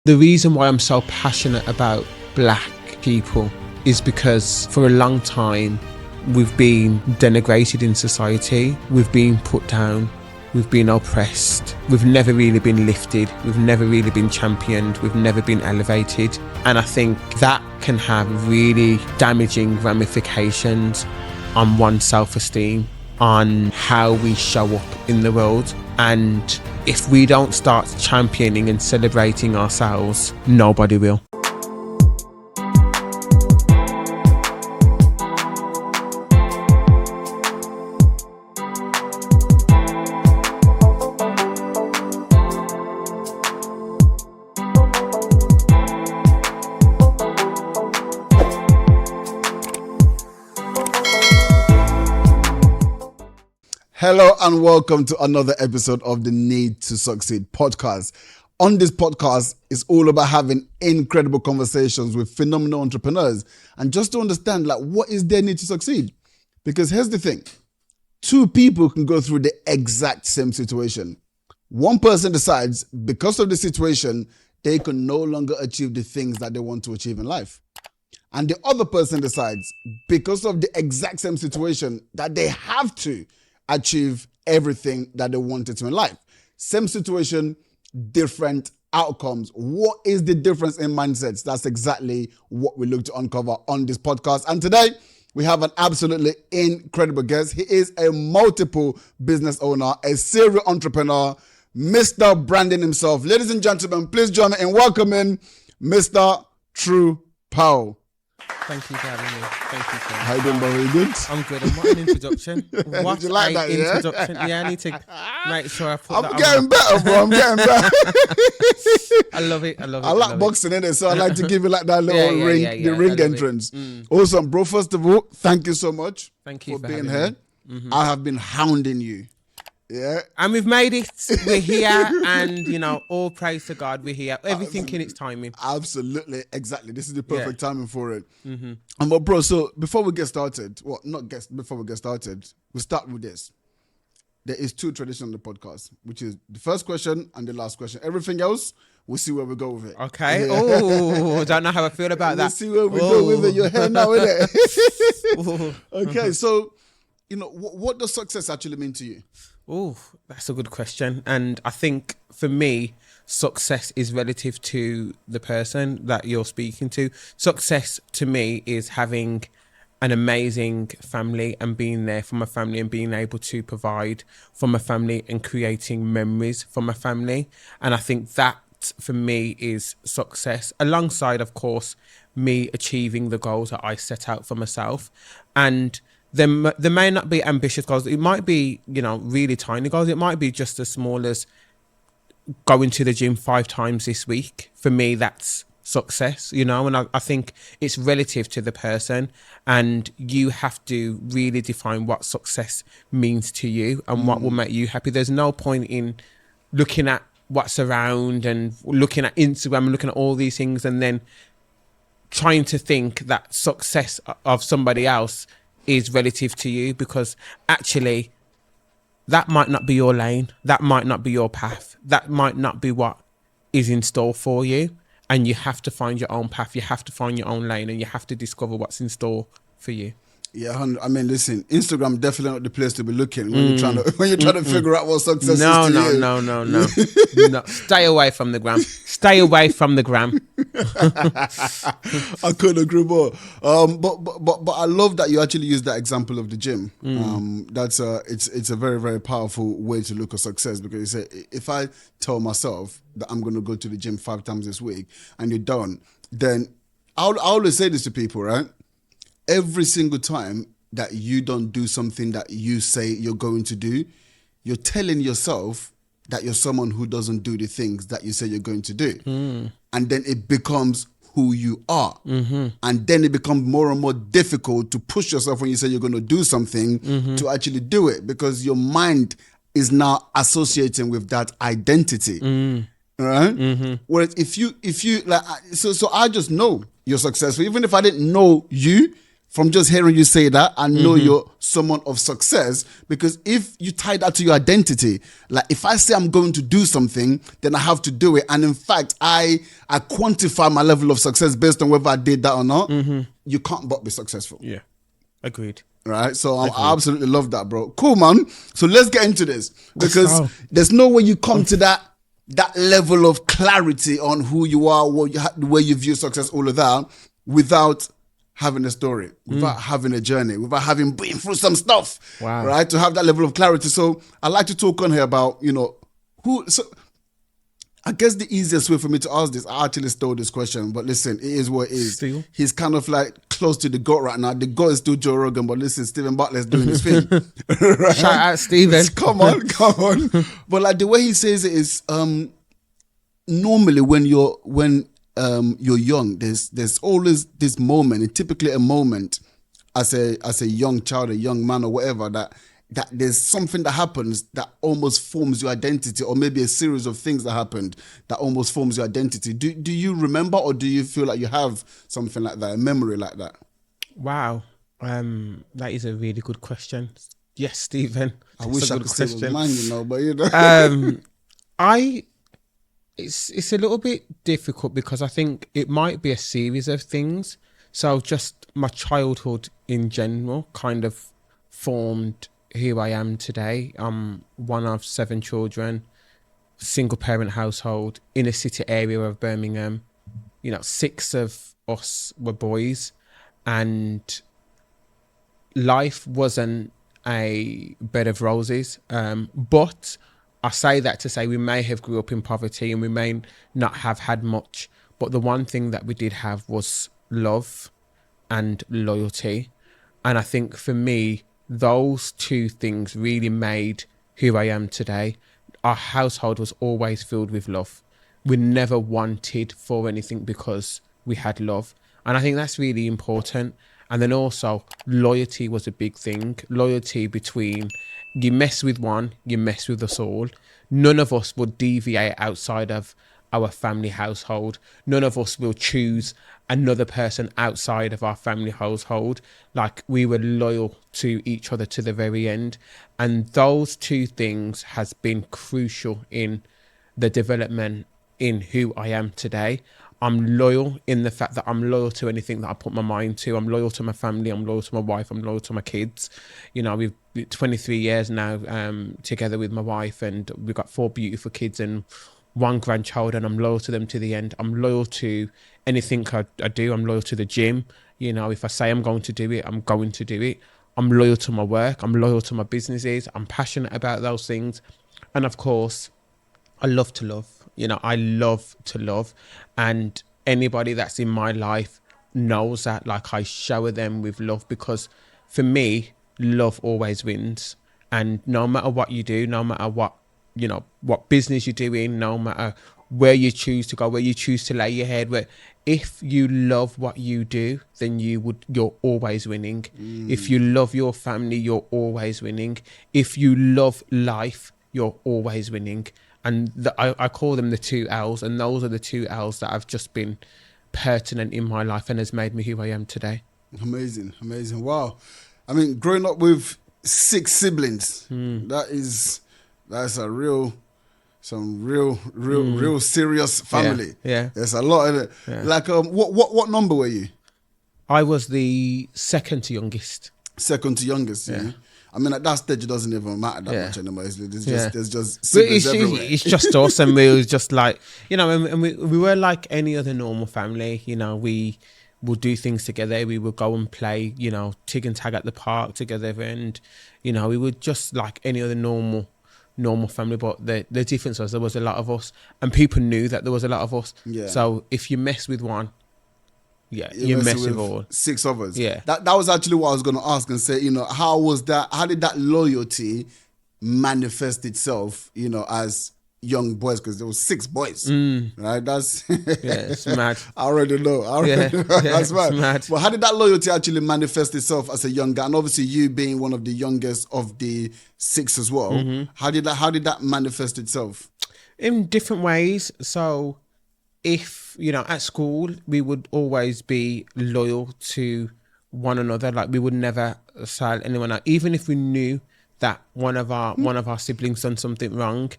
The reason why I'm so passionate about black people is because for a long time we've been denigrated in society, we've been put down, we've been oppressed, we've never really been lifted, we've never really been championed, we've never been elevated. And I think that can have really damaging ramifications on one's self-esteem, on how we show up in the world. And if we don't start championing and celebrating ourselves, nobody will. Hello and welcome to another episode of the Need to Succeed podcast. On this podcast, it's all about having incredible conversations with phenomenal entrepreneurs and just to understand what is their need to succeed. Because here's the thing, two people can go through the exact same situation. One person decides because of the situation, they can no longer achieve the things that they want to achieve in life. And the other person decides because of the exact same situation that they have to achieve everything that they wanted to in life. Same situation, different outcomes. What is the difference in mindsets? That's exactly what we look to uncover on this podcast. And today, we have an absolutely incredible guest. He is a multiple business owner, a serial entrepreneur, Mr. Branding himself. Ladies and gentlemen, please join me in welcoming Mr. Tru Powell. Thank you for having me. Thank you, sir. How you doing, bro? You good? I'm good. And what an introduction. What Did you like that, yeah? introduction. Yeah, I need to make sure I put I'm that getting better, bro. I'm getting better. I love it. I love it. I like boxing in it, so I like to give you that little ring entrance. Awesome, bro. First of all, thank you so much. Thank you for being here. I have been hounding you. Yeah. And we've made it. We're here, and all praise to God. We're here. Everything in its timing. Absolutely, exactly. This is the perfect timing for it. But bro, so before we get started, before we get started, we start with this. There is two traditions on the podcast, which is the first question and the last question. Everything else, we'll see where we go with it. Okay. Oh, don't know how I feel about that. We'll see where we go with it. You're here now, innit? Okay, so what does success actually mean to you? Oh, that's a good question. And I think for me, success is relative to the person that you're speaking to. Success to me is having an amazing family and being there for my family and being able to provide for my family and creating memories for my family. And I think that for me is success, alongside, of course, me achieving the goals that I set out for myself. And there may not be ambitious goals. It might be, really tiny goals. It might be just as small as going to the gym 5 times this week. For me, that's success, and I think it's relative to the person, and you have to really define what success means to you and what will make you happy. There's no point in looking at what's around and looking at Instagram and looking at all these things and then trying to think that success of somebody else is relative to you, because actually that might not be your lane, that might not be your path, that might not be what is in store for you, and you have to find your own path, you have to find your own lane, and you have to discover what's in store for you. Yeah, I mean, listen, Instagram definitely not the place to be looking when you're trying to figure out what success is to you. No. Stay away from the gram. Stay away from the gram. I couldn't agree more. But I love that you actually use that example of the gym. That's it's a very, very powerful way to look at success, because you say, if I tell myself that I'm going to go to the gym 5 times this week and you don't, then I always say this to people, right? Every single time that you don't do something that you say you're going to do, you're telling yourself that you're someone who doesn't do the things that you say you're going to do. And then it becomes who you are. And then it becomes more and more difficult to push yourself when you say you're going to do something to actually do it, because your mind is now associating with that identity. Right? Whereas if you so I just know you're successful. Even if I didn't know you from just hearing you say that, I know you're someone of success, because if you tie that to your identity, like if I say I'm going to do something, then I have to do it. And in fact, I quantify my level of success based on whether I did that or not. You can't but be successful. Yeah. Agreed. Right. So I absolutely love that, bro. Cool, man. So let's get into this, because there's no way you come to that level of clarity on who you are, the way you view success, all of that, without having a story, without having a journey, without having been through some stuff. Wow. Right. To have that level of clarity. So I like to talk on here about, I guess the easiest way for me to ask this, I actually stole this question, but listen, it is what it is. Steal? He's kind of like close to the GOAT right now. The GOAT is still Joe Rogan, but listen, Stephen Butler's doing his thing. Right? Shout out, Stephen. Come on. But like the way he says it is, normally when you're young, there's always this moment, and typically a moment as a young child, a young man or whatever, that there's something that happens that almost forms your identity, or maybe a series of things that happened that almost forms your identity. Do you remember, or do you feel like you have something like that, a memory like that? Wow. That is a really good question. Yes, Stephen. I wish I could say it was mine, but it's a little bit difficult, because I think it might be a series of things. So just my childhood in general kind of formed who I am today. I'm one of 7 children, single parent household, inner city area of Birmingham. 6 of us were boys, and life wasn't a bed of roses. But I say that to say we may have grew up in poverty and we may not have had much, but the one thing that we did have was love and loyalty. And I think for me, those 2 things really made who I am today. Our household was always filled with love. We never wanted for anything because we had love. And I think that's really important. And then also loyalty was a big thing. Loyalty between, you mess with one, you mess with us all. None of us would deviate outside of our family household. None of us will choose another person outside of our family household. Like, we were loyal to each other to the very end. And those 2 things has been crucial in the development in who I am today. I'm loyal in the fact that I'm loyal to anything that I put my mind to. I'm loyal to my family. I'm loyal to my wife. I'm loyal to my kids. We've 23 years now together with my wife, and we've got 4 beautiful kids and 1 grandchild, and I'm loyal to them to the end. I'm loyal to anything I do. I'm loyal to the gym. If I say I'm going to do it, I'm going to do it. I'm loyal to my work. I'm loyal to my businesses. I'm passionate about those things. And of course, I love to love. I love to love. And anybody that's in my life knows that. Like, I shower them with love, because for me, love always wins. And no matter what you do, no matter what business you're doing, no matter where you choose to go, where you choose to lay your head, where, if you love what you do, then you're always winning. If you love your family, you're always winning. If you love life, you're always winning. And I call them the 2 L's, and those are the 2 L's that have just been pertinent in my life and has made me who I am today. Amazing. Wow. I mean, growing up with 6 siblings, that's a real serious family. Yeah. There's a lot in it. Yeah. Like, what number were you? I was the second to youngest. Second to youngest, yeah. I mean, at that stage, it doesn't even matter that much anymore. There's just siblings everywhere. It's just us, and we was just like, and we were like any other normal family. We would do things together. We would go and play, tig and tag at the park together, and we would just like any other normal family. But the difference was there was a lot of us, and people knew that there was a lot of us. Yeah. So if you mess with one, you mess with all 6 others. Yeah. That was actually what I was going to ask and say, how did that loyalty manifest itself, as young boys? Because there was 6 boys, right? That's it's mad. I already know. That's mad. But how did that loyalty actually manifest itself as a young guy? And obviously you being one of the youngest of the 6 as well. How did that manifest itself? In different ways. So if, at school, we would always be loyal to one another. Like we would never sell anyone out, even if we knew that one of our siblings done something wrong,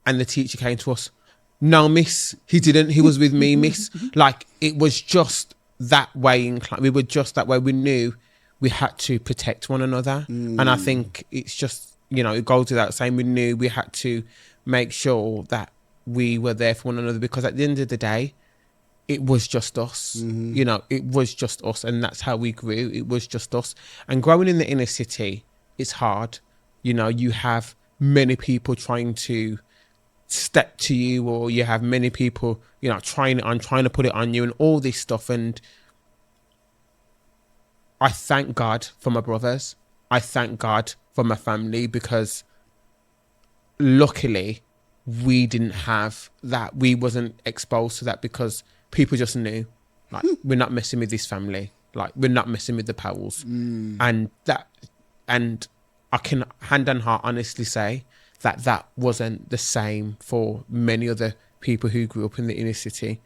and the teacher came to us, no, miss, he didn't. He was with me, miss. Like it was just that way inclined. We were just that way. We knew we had to protect one another, and I think it's just, you know, it goes without saying. We knew we had to make sure that we were there for one another, because at the end of the day, it was just us. You know, it was just us, and that's how we grew. It was just us. And growing in the inner city, it's hard. You know, you have many people trying to step to you, or you have many people, you know, trying to put it on you and all this stuff. And I thank God for my brothers. I thank God for my family, because luckily we didn't have that. We wasn't exposed to that, because people just knew, like, we're not messing with this family. Like, we're not messing with the Powells. And I can hand on heart honestly say that wasn't the same for many other people who grew up in the inner city.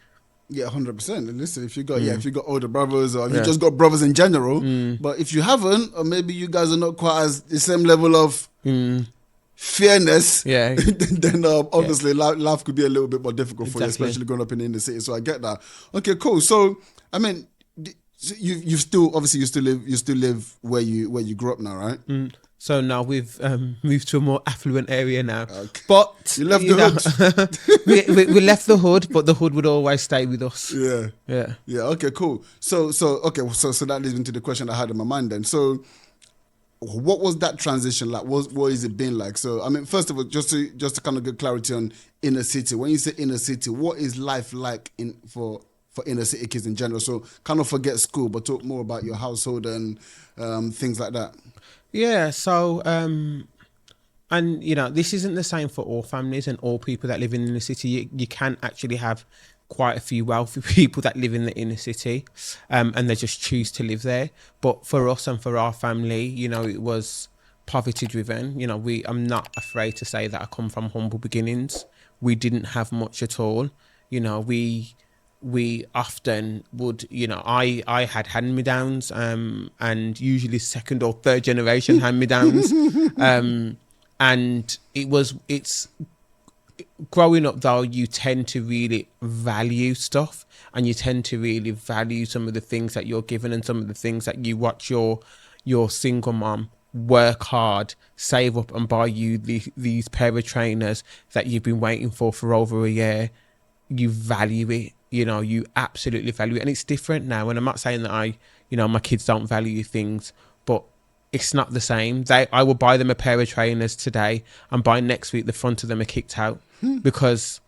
Yeah, 100%. And listen, if you got older brothers, or if you just got brothers in general, but if you haven't, or maybe you guys are not quite as the same level of fairness, then obviously life could be a little bit more difficult for you, especially growing up in the inner city. So I get that. Okay, cool. So I mean, you still live where you grew up now, right? So now we've moved to a more affluent area now. Okay. But you left the hood. we left the hood, but the hood would always stay with us. Yeah. Okay, cool. So that leads into the question I had in my mind then. So what was that transition like? What has it been like? So I mean, first of all, just to kind of get clarity on inner city. When you say inner city, what is life like for inner city kids in general? So kind of forget school, but talk more about your household and things like that. Yeah, so, and, you know, this isn't the same for all families and all people that live in the city. You can actually have quite a few wealthy people that live in the inner city, and they just choose to live there. But for us and for our family, you know, it was poverty driven. You know, I'm not afraid to say that I come from humble beginnings. We didn't have much at all. You know, we often would, you know, I had hand-me-downs, and usually second or third generation hand-me-downs. And it's growing up though, you tend to really value stuff, and you tend to really value some of the things that you're given, and some of the things that you watch your single mom work hard, save up and buy you these pair of trainers that you've been waiting for over a year. You value it. You know, you absolutely value it. And it's different now. And I'm not saying that my kids don't value things, but it's not the same. I will buy them a pair of trainers today, and by next week, the front of them are kicked out because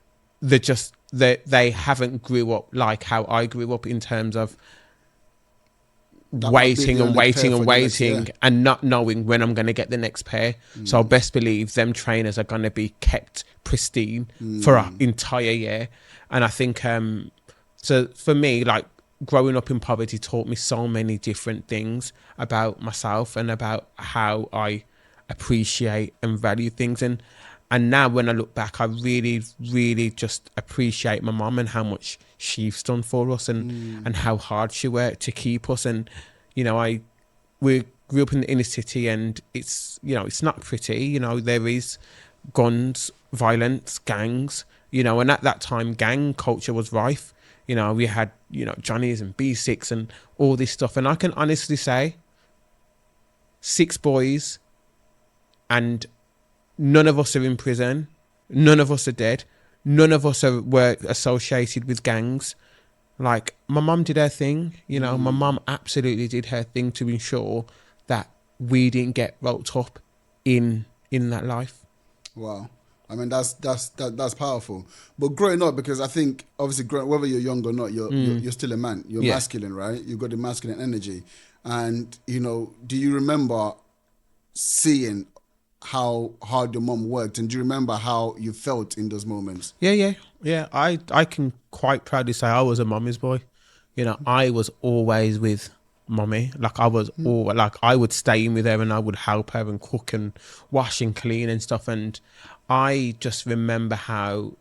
they haven't grew up like how I grew up, in terms of waiting and not knowing when I'm going to get the next pair. So best believe them trainers are going to be kept pristine for an entire year. And I think, so for me, like, growing up in poverty taught me so many different things about myself and about how I appreciate and value things. And now when I look back, I really, really just appreciate my mum and how much she's done for us, and how hard she worked to keep us. And, you know, we grew up in the inner city, and it's, you know, it's not pretty. You know, there is guns, violence, gangs, you know, and at that time, gang culture was rife. You know, we had, you know, Johnnies and B6 and all this stuff. And I can honestly say, 6 boys, and none of us are in prison. None of us are dead. None of us were associated with gangs. Like, my mum did her thing. You know, my mum absolutely did her thing to ensure that we didn't get roped up in that life. Wow. I mean, that's powerful. But growing up, because I think obviously whether you're young or not, you're still a man. You're masculine, right? You've got the masculine energy. And, you know, do you remember seeing how hard your mom worked, and do you remember how you felt in those moments? Yeah. I can quite proudly say I was a mommy's boy. You know, I was always with mommy. Like, I was I would stay in with her, and I would help her and cook and wash and clean and stuff. And I just remember how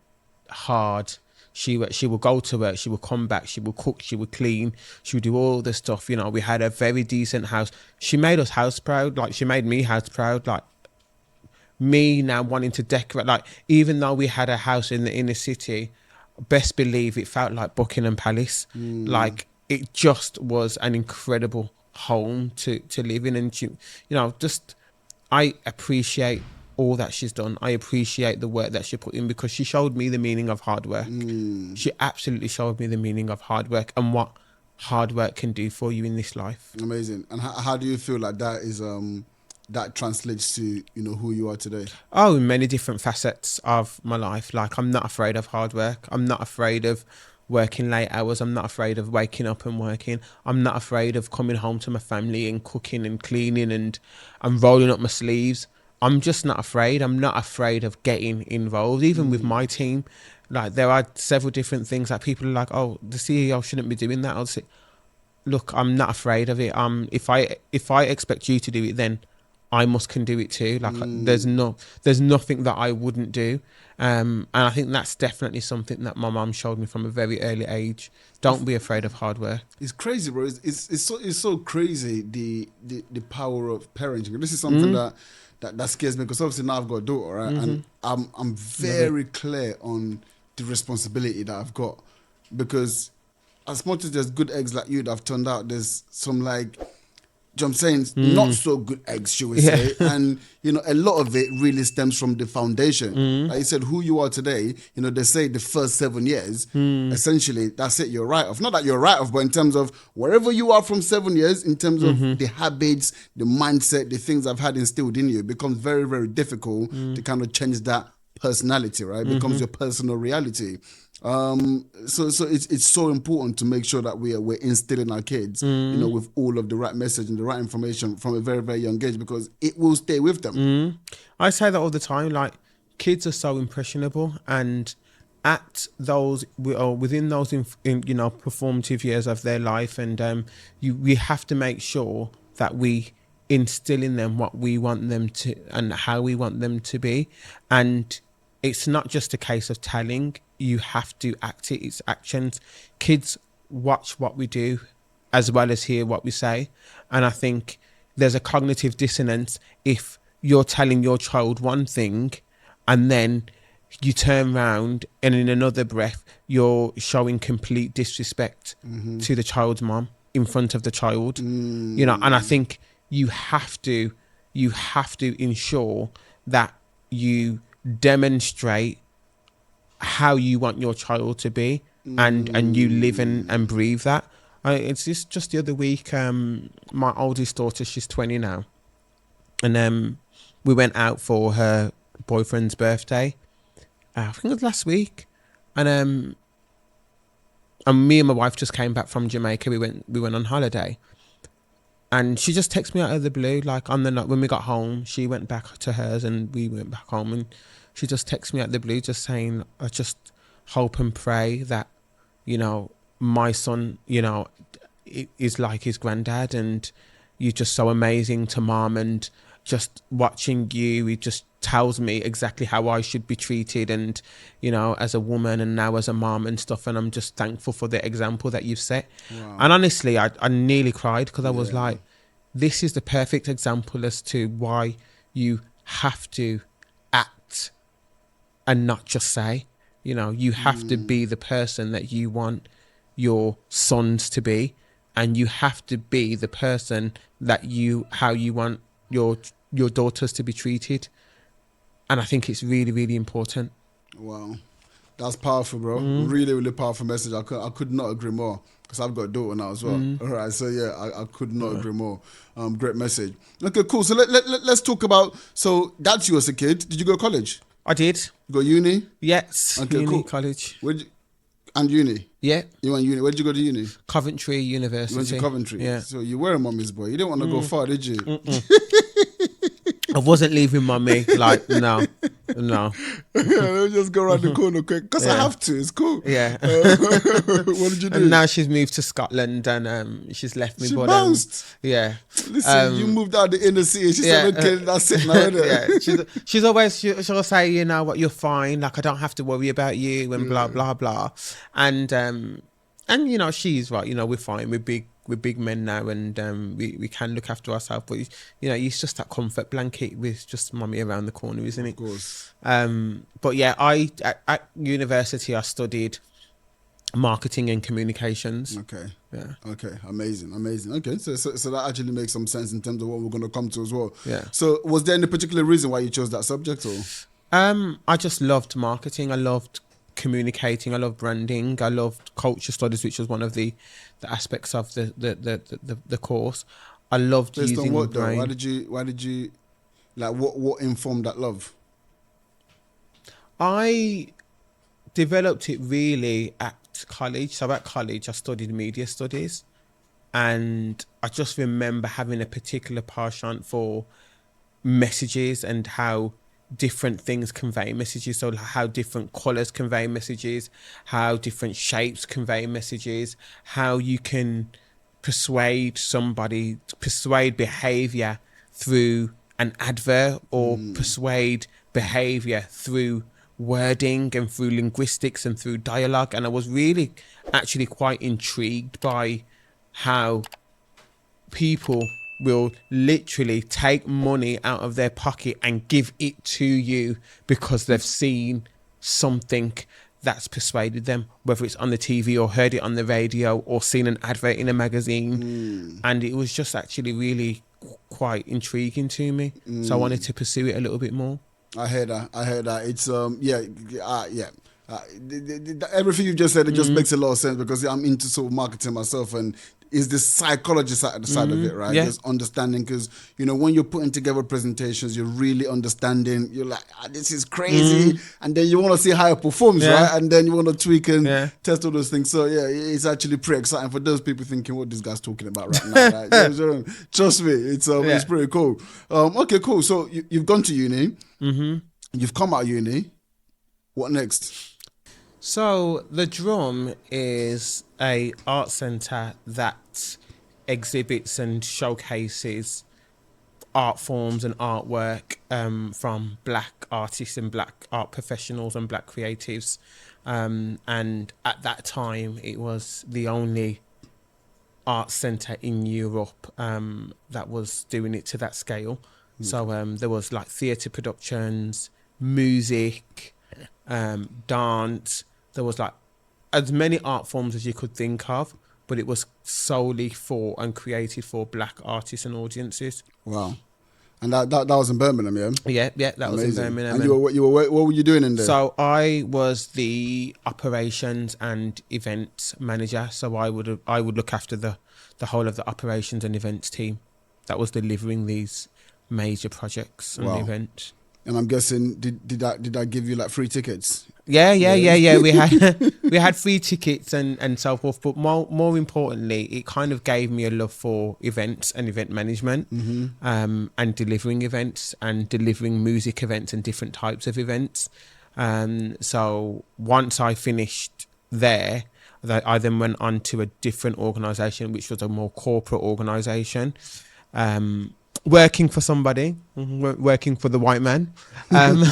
hard She would go to work, she would come back, she would cook, she would clean, she would do all the stuff. You know, we had a very decent house. She made us house proud. Like, she made me house proud. Like, me now wanting to decorate, like, even though we had a house in the inner city, best believe it felt like Buckingham Palace. Like, it just was an incredible home to live in. And she, you know, just, I appreciate all that she's done. I appreciate the work that she put in, because she showed me the meaning of hard work. She absolutely showed me the meaning of hard work and what hard work can do for you in this life. Amazing. And how do you feel like that is that translates to, you know, who you are today? Oh, in many different facets of my life. Like, I'm not afraid of hard work. I'm not afraid of working late hours. I'm not afraid of waking up and working. I'm not afraid of coming home to my family and cooking and cleaning and rolling up my sleeves. I'm just not afraid. I'm not afraid of getting involved, even with my team. Like, there are several different things that people are like, oh, the CEO shouldn't be doing that. I'll say, look, I'm not afraid of it. If I expect you to do it, then I can do it too. Like, there's nothing that I wouldn't do. And I think that's definitely something that my mum showed me from a very early age. Don't be afraid of hard work. It's crazy, bro. It's so crazy, the power of parenting. This is something that scares me, because obviously now I've got a daughter, right? And I'm very clear on the responsibility that I've got, because as much as there's good eggs like you that have turned out, there's some, like, you know what I'm saying, not so good eggs, should we say. And, you know, a lot of it really stems from the foundation. Like you said, who you are today, you know, they say the first 7 years, essentially, that's it, you're right off. Not that you're right off, but in terms of wherever you are from 7 years, in terms of the habits, the mindset, the things I've had instilled in you, it becomes very, very difficult to kind of change that personality, right? It becomes your personal reality. So it's so important to make sure that we're instilling our kids, you know, with all of the right message and the right information from a very, very young age, because it will stay with them. I say that all the time. Like, kids are so impressionable, and at those, within those in you know, performative years of their life, and we have to make sure that we instill in them what we want them to and how we want them to be. And it's not just a case of telling. You have to act it. It's actions. Kids watch what we do as well as hear what we say. And I think there's a cognitive dissonance if you're telling your child one thing and then you turn around and in another breath you're showing complete disrespect to the child's mom in front of the child. You know, and I think you have to ensure that you demonstrate how you want your child to be, and you live and breathe that. It's just the other week, my oldest daughter, she's 20 now, and we went out for her boyfriend's birthday. I think it was last week, and me and my wife just came back from Jamaica. We went on holiday, and she just texted me out of the blue, like on the night when we got home. She went back to hers and we went back home, and she just texted me out of the blue, just saying, I just hope and pray that, you know, my son, you know, is like his granddad, and you're just so amazing to mom, and just watching you, it just tells me exactly how I should be treated, and, you know, as a woman and now as a mom and stuff. And I'm just thankful for the example that you've set. Wow. And honestly, I nearly cried, because I was like, this is the perfect example as to why you have to act and not just say. You know, you have to be the person that you want your sons to be, and you have to be the person that how you want your daughters to be treated. And I think it's really, really important. Wow, that's powerful, bro. Really, really powerful message. I could not agree more, because I've got a daughter now as well. All right, so yeah, I could not agree more. Great message. Okay, cool. So let's talk about, so that's you as a kid. Did you go to college? I did. You go uni? Yes. Okay, uni, cool. College. And uni? Yeah. You went uni. Where'd you go to uni? Coventry University. You went to Coventry? Yeah. So you were a mommy's boy. You didn't want to go far, did you? I wasn't leaving mummy. Like, no. Yeah, let me just go around the corner quick because I Yeah. have to. It's cool. Yeah. What did you do? And now she's moved to Scotland and she's left me. She But bounced. yeah. Listen, you moved out the inner city. She Yeah, said, "Okay, that's it now." Innit? yeah, she's always she'll say, you know what, you're fine. Like, I don't have to worry about you and blah blah blah. And you know, she's right. You know, we're fine. We're big men now, and we can look after ourselves. But you know, it's just that comfort blanket with just mummy around the corner, isn't it? Of course. But yeah, at university I studied marketing and communications. Okay. Yeah. Okay. Amazing. Okay. So that actually makes some sense in terms of what we're going to come to as well. Yeah. So was there any particular reason why you chose that subject, or? I just loved marketing. I loved communicating. I loved branding. I loved culture studies, which was one of the aspects of the course. I loved Based using on what the brain. though? Why did you like what informed that love? I developed it really at college. So at college, I studied media studies, and I just remember having a particular penchant for messages and how different things convey messages. So how different colours convey messages, how different shapes convey messages, how you can persuade somebody, persuade behaviour through an advert, or persuade behaviour through wording and through linguistics and through dialogue. And I was really actually quite intrigued by how people will literally take money out of their pocket and give it to you because they've seen something that's persuaded them, whether it's on the TV or heard it on the radio or seen an advert in a magazine. And it was just actually really quite intriguing to me. So I wanted to pursue it a little bit more. I heard that. It's everything you've just said, it just makes a lot of sense because I'm into sort of marketing myself, and is this psychology side of it, right? Yeah. Just understanding, because you know when you're putting together presentations, you're really understanding. You're like, this is crazy, and then you want to see how it performs, right? And then you want to tweak and test all those things. So yeah, it's actually pretty exciting for those people thinking what this guy's talking about right now. Right? Trust me, it's pretty cool. Okay, cool. So you've gone to uni, you've come out of uni. What next? So the Drum is a art centre that exhibits and showcases art forms and artwork from black artists and black art professionals and black creatives. And at that time, it was the only art centre in Europe that was doing it to that scale. So there was like theatre productions, music, dance. There was like as many art forms as you could think of, but it was solely for and created for black artists and audiences. Wow. And that was in Birmingham, yeah? Yeah, that was in Birmingham. And what were you doing in there? So I was the operations and events manager. So I would look after the whole of the operations and events team that was delivering these major projects and events. And I'm guessing, did I give you like free tickets? Yeah. We had free tickets and so forth. But more importantly, it kind of gave me a love for events and event management, and delivering events and delivering music events and different types of events. So once I finished there, I then went on to a different organisation, which was a more corporate organisation. Working for somebody, working for the white man, and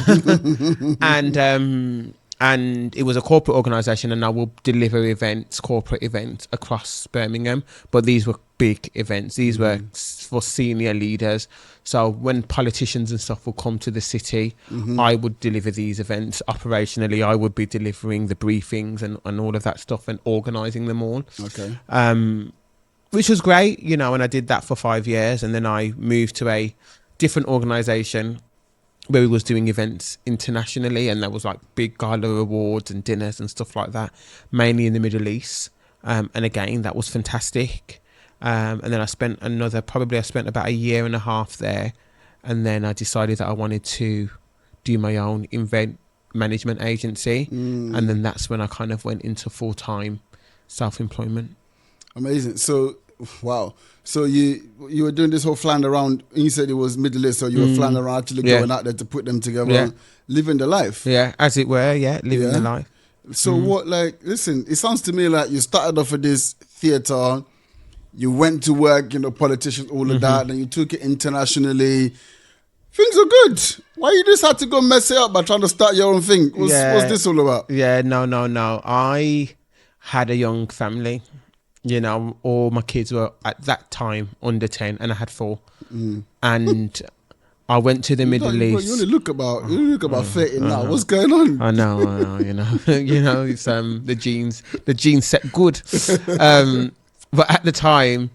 it was a corporate organisation, and I will deliver corporate events across Birmingham. But these were big events. These were for senior leaders. So when politicians and stuff would come to the city, I would deliver these events. Operationally, I would be delivering the briefings and all of that stuff and organising them all. Okay. Which was great, you know, and I did that for 5 years, and then I moved to a different organisation where we was doing events internationally, and there was like big gala awards and dinners and stuff like that, mainly in the Middle East. And again, that was fantastic. And then I spent about a year and a half there, and then I decided that I wanted to do my own event management agency, and then that's when I kind of went into full-time self-employment. Amazing. So Wow. So you were doing this whole flying around. You said it was Middle East, so you were flying around, actually Yeah. going out there to put them together, Yeah. living the life. Yeah, as it were. Yeah, living the Yeah. life. So what? Like, listen, it sounds to me like you started off with this theater. You went to work, politicians, all of that, and you took it internationally. Things are good. Why you just had to go mess it up by trying to start your own thing? What's this all about? Yeah, no. I had a young family. All my kids were at that time under 10, and I had 4. And I went to the Middle You East. only look about 30 now. What's going on? I know, it's the genes set good. But at the time,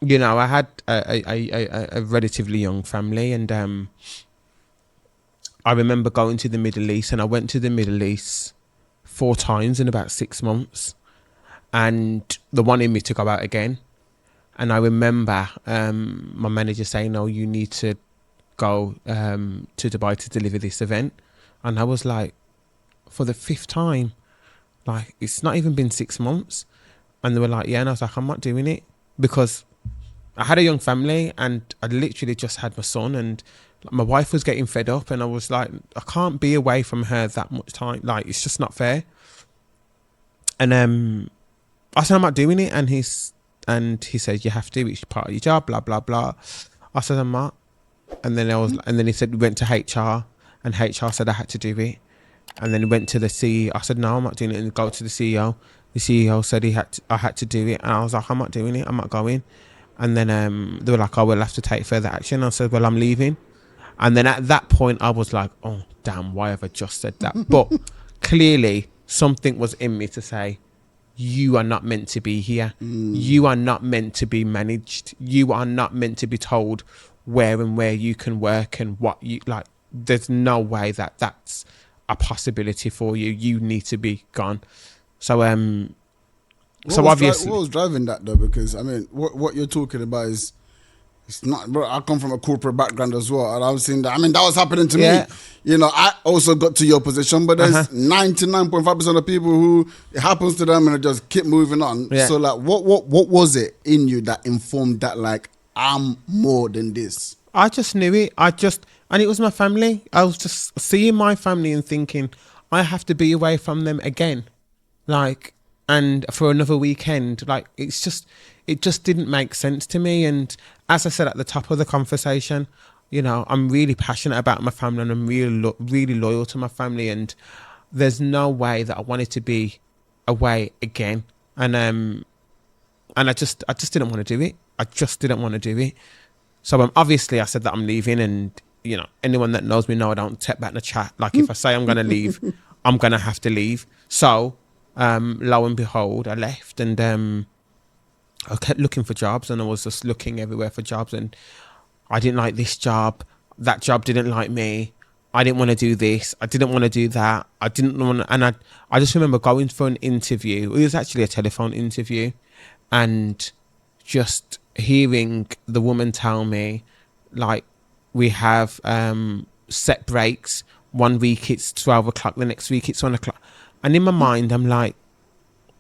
I had a relatively young family, and I remember going to the Middle East, and I went to the Middle East 4 times in about 6 months, and the one in me to go out again. And I remember my manager saying, "No, you need to go to Dubai to deliver this event." And I was like, for the 5th time, like, it's not even been 6 months. And they were like, yeah. And I was like, I'm not doing it, because I had a young family, and I literally just had my son, and my wife was getting fed up, and I was like, I can't be away from her that much time. Like, it's just not fair. And I said, I'm not doing it. And he said, you have to, it's part of your job, blah, blah, blah. I said, I'm not. And then he said, we went to HR, and HR said I had to do it. And then he went to the CEO. I said, no, I'm not doing it. And go to the CEO. The CEO said I had to do it. And I was like, I'm not doing it. I'm not going. And then they were like, oh, we'll have to take further action. I said, well, I'm leaving. And then at that point, I was like, oh, damn, why have I just said that? But clearly, something was in me to say, you are not meant to be here. You are not meant to be managed. You are not meant to be told where you can work and what you like. There's no way that that's a possibility for you. You need to be gone. So obviously, what was driving that though? Because I mean, what you're talking about is, it's not, bro. I come from a corporate background as well, and I've seen that. I mean, that was happening to me. I also got to your position, but there's 99.5% of people who it happens to them and they just keep moving on. Yeah. So like, what was it in you that informed that, like, I'm more than this? I just knew it. And it was my family. I was just seeing my family and thinking, I have to be away from them again. Like, and for another weekend, like, it just didn't make sense to me. And as I said at the top of the conversation, I'm really passionate about my family, and I'm really loyal to my family. And there's no way that I wanted to be away again. And I just didn't want to do it. I just didn't want to do it. So obviously I said that I'm leaving, and anyone that knows me know I don't take back the chat. Like, if I say I'm going to leave, I'm going to have to leave. So lo and behold, I left, and I kept looking for jobs, and I was just looking everywhere for jobs, and I didn't like this job. That job didn't like me. I didn't want to do this. I didn't want to do that. I didn't want to, and I just remember going for an interview. It was actually a telephone interview, and just hearing the woman tell me, like, we have set breaks. 1 week it's 12 o'clock, the next week it's 1 o'clock. And in my mind, I'm like,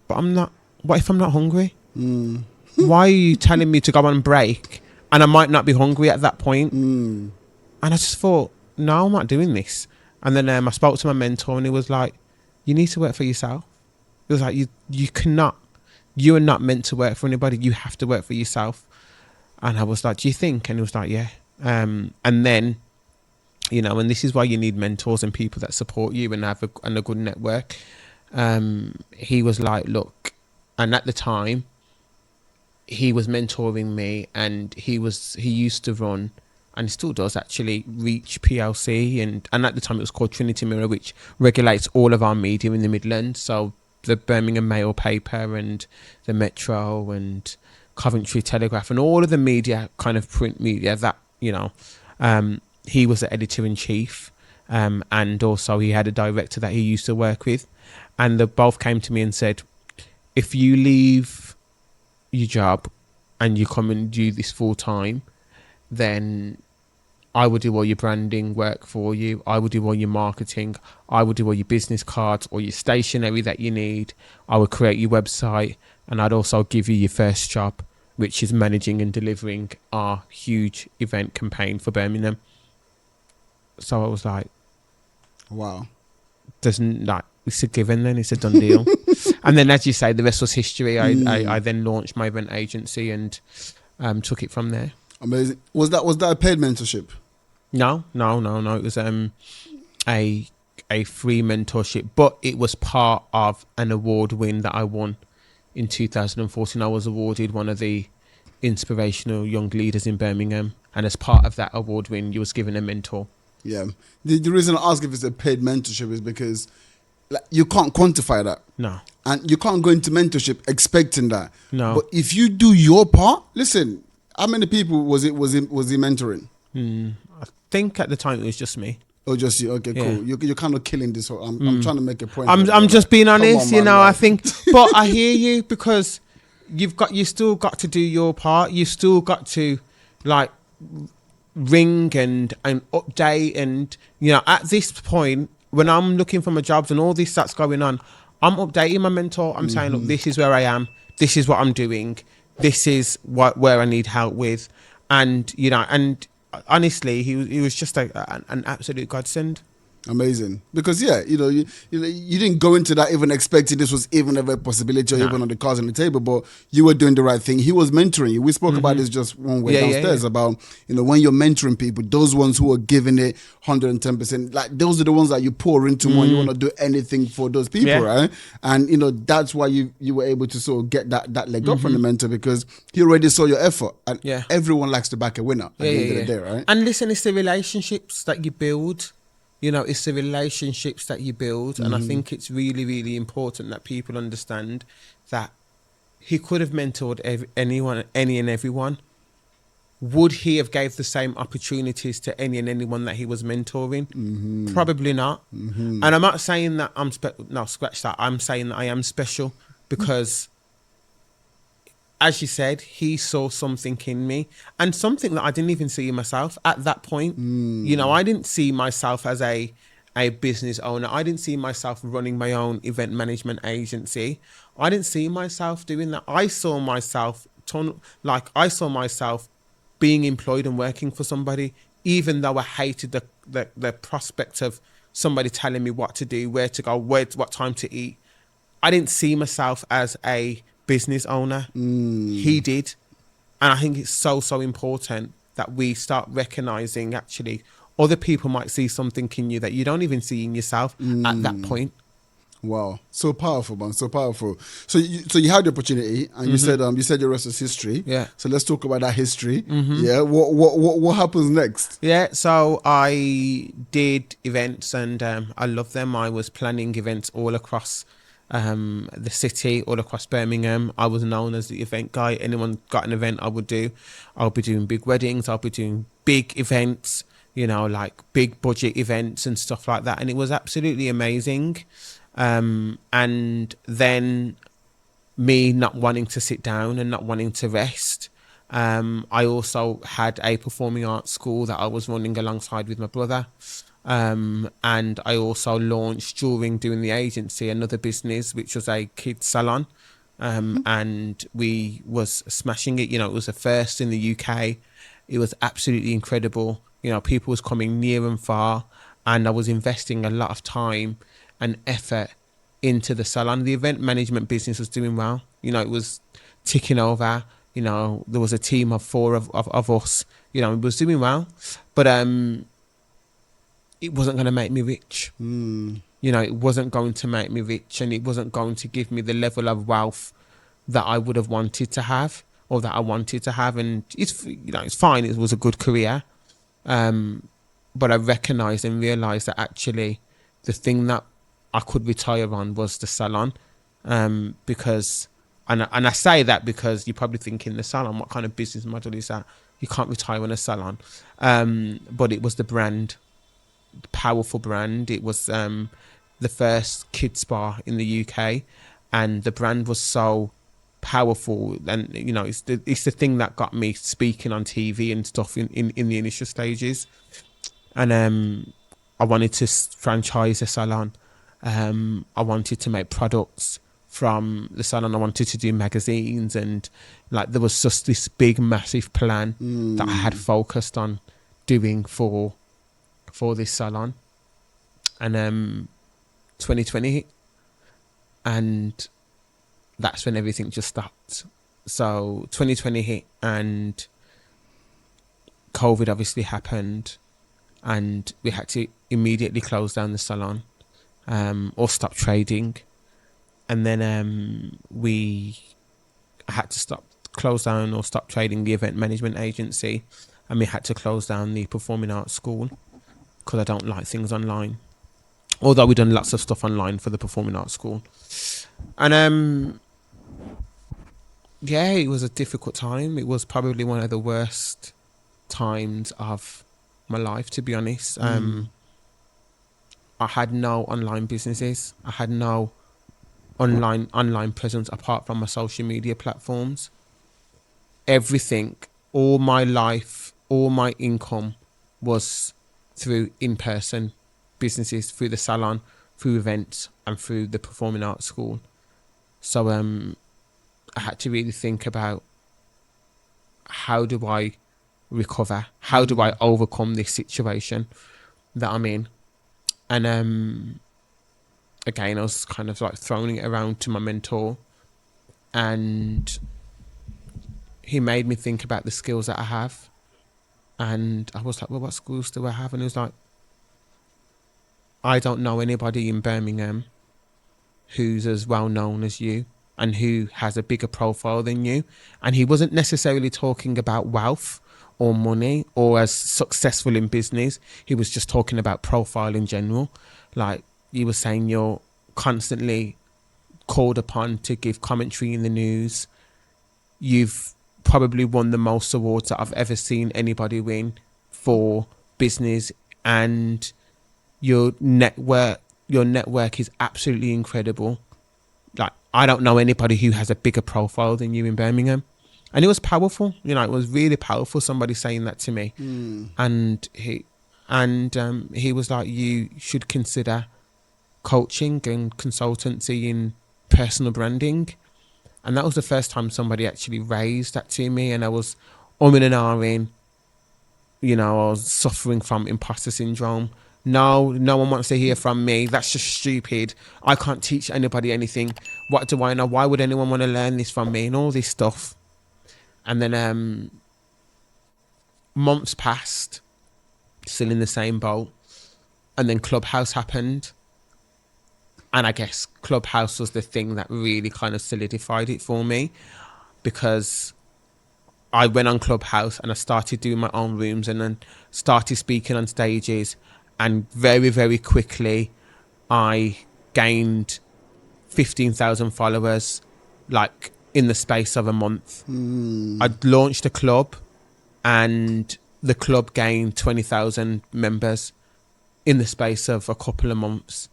but I'm not, what if I'm not hungry? Why are you telling me to go on break and I might not be hungry at that point? And I just thought, no, I'm not doing this. And then I spoke to my mentor, and he was like, you need to work for yourself. He was like, you are not meant to work for anybody. You have to work for yourself. And I was like, do you think? And he was like, yeah. And then, and this is why you need mentors and people that support you and have a good network. He was like, look, and at the time, he was mentoring me, and he used to run, and he still does actually, Reach PLC, and at the time it was called Trinity Mirror, which regulates all of our media in the Midlands. So the Birmingham Mail paper and the Metro and Coventry Telegraph and all of the media, kind of print media that, he was the editor-in-chief, and also he had a director that he used to work with, and they both came to me and said, if you leave your job and you come and do this full time, then I will do all your branding work for you. I will do all your marketing. I will do all your business cards, or your stationery that you need. I will create your website, and I'd also give you your first job which is managing and delivering our huge event campaign for Birmingham. So I was like, Wow. It's a given then, it's a done deal. And then, as you say, the rest was history. I then launched my event agency and took it from there. Amazing. Was that a paid mentorship? No. It was a free mentorship, but it was part of an award win that I won in 2014. I was awarded one of the inspirational young leaders in Birmingham, and as part of that award win, you was given a mentor. Yeah. The reason I ask if it's a paid mentorship is because you can't quantify that. No. And you can't go into mentorship expecting that. No. But if you do your part, listen, how many people was he mentoring? I think at the time it was just me. Oh, just you. Okay, Yeah. cool. You're kind of killing this. I'm trying to make a point. I'm just being honest, on, man, I think. But I hear you, because you still got to do your part. You still got to ring and update, and at this point when I'm looking for my jobs and all this that's going on, I'm updating my mentor. I'm saying, look, this is where I am. This is what I'm doing. This is where I need help with, and honestly, he was just an absolute godsend. Amazing. Because you didn't go into that even expecting this was even ever a possibility or even on the cards on the table, but you were doing the right thing. He was mentoring you. We spoke about this just one way downstairs about when you're mentoring people, those ones who are giving it 110%, like those are the ones that you pour into more. You want to do anything for those people, right? And that's why you were able to sort of get that leg up from the mentor, because he already saw your effort, and everyone likes to back a winner at the end of the day, right? And listen, it's the relationships that you build. It's the relationships that you build. And I think it's really, really important that people understand that he could have mentored any and everyone. Would he have gave the same opportunities to any and anyone that he was mentoring? Probably not. And I'm not saying that scratch that. I'm saying that I am special because, as you said, he saw something in me, and something that I didn't even see in myself at that point. I didn't see myself as a business owner. I didn't see myself running my own event management agency. I didn't see myself doing that. I saw myself being employed and working for somebody, even though I hated the prospect of somebody telling me what to do, where to go, what time to eat. I didn't see myself as a business owner. He did. And I think it's so important that we start recognizing actually other people might see something in you that you don't even see in yourself at that point. Wow, so powerful, man, so powerful. So you had the opportunity, and you said the rest is history. Yeah. So let's talk about that history. Yeah. What happens next? Yeah. So I did events, and I love them. I was planning events all across the city, all across Birmingham. I was known as the event guy. Anyone got an event, I would do. I'll be doing big weddings. I'll be doing big events, like big budget events and stuff like that. And it was absolutely amazing. And then me not wanting to sit down and not wanting to rest. I also had a performing arts school that I was running alongside with my brother. And I also launched, during doing the agency, another business, which was a kids salon. And we was smashing it. It was the first in the UK. It was absolutely incredible. People was coming near and far, and I was investing a lot of time and effort into the salon. The event management business was doing well. It was ticking over. There was a team of 4 of us. It was doing well, but it wasn't going to make me rich. It wasn't going to make me rich, and it wasn't going to give me the level of wealth that I would have wanted to have, or that I wanted to have. And it's fine. It was a good career. But I recognized and realized that actually the thing that I could retire on was the salon. Because, and I say that because you're probably thinking, the salon, what kind of business model is that? You can't retire on a salon. But it was the brand, powerful brand. It was the first kids spa in the UK, and the brand was so powerful. And it's the thing that got me speaking on TV and stuff in the initial stages. And I wanted to franchise a salon. I wanted to make products from the salon. I wanted to do magazines, and like there was just this big massive plan that I had focused on doing for this salon. And 2020 hit, and that's when everything just stopped. So 2020 hit and COVID obviously happened, and we had to immediately close down the salon, or stop trading. And then we had to close down or stop trading the event management agency, and we had to close down the performing arts school because I don't like things online. Although we've done lots of stuff online for the performing arts school. And yeah, it was a difficult time. It was probably one of the worst times of my life, to be honest. I had no online businesses. I had no online presence apart from my social media platforms. Everything, all my life, all my income was through in-person businesses, through the salon, through events, and through the performing arts school. So I had to really think about, how do I recover? How do I overcome this situation that I'm in? And again, I was kind of like throwing it around to my mentor, and he made me think about the skills that I have. And I was like, well, what skills do I have? And he was like, I don't know anybody in Birmingham who's as well known as you and who has a bigger profile than you. And he wasn't necessarily talking about wealth or money or as successful in business. He was just talking about profile in general. Like, he was saying, you're constantly called upon to give commentary in the news. You've probably won the most awards that I've ever seen anybody win for business, and your network is absolutely incredible. Like, I don't know anybody who has a bigger profile than you in Birmingham. And it was powerful, you know, it was really powerful, somebody saying that to me. And he was like, you should consider coaching and consultancy in personal branding. And that was the first time somebody actually raised that to me. And I was umming and ahhing, you know, I was suffering from imposter syndrome. No one wants to hear from me. That's just stupid. I can't teach anybody anything. What do I know? Why would anyone want to learn this from me? And all this stuff. And then months passed, still in the same boat. And then Clubhouse happened. And I guess Clubhouse was the thing that really kind of solidified it for me, because I went on Clubhouse and I started doing my own rooms and then started speaking on stages. And very, very quickly, I gained 15,000 followers, like in the space of a month. I launched a club, and the club gained 20,000 members in the space of a couple of months.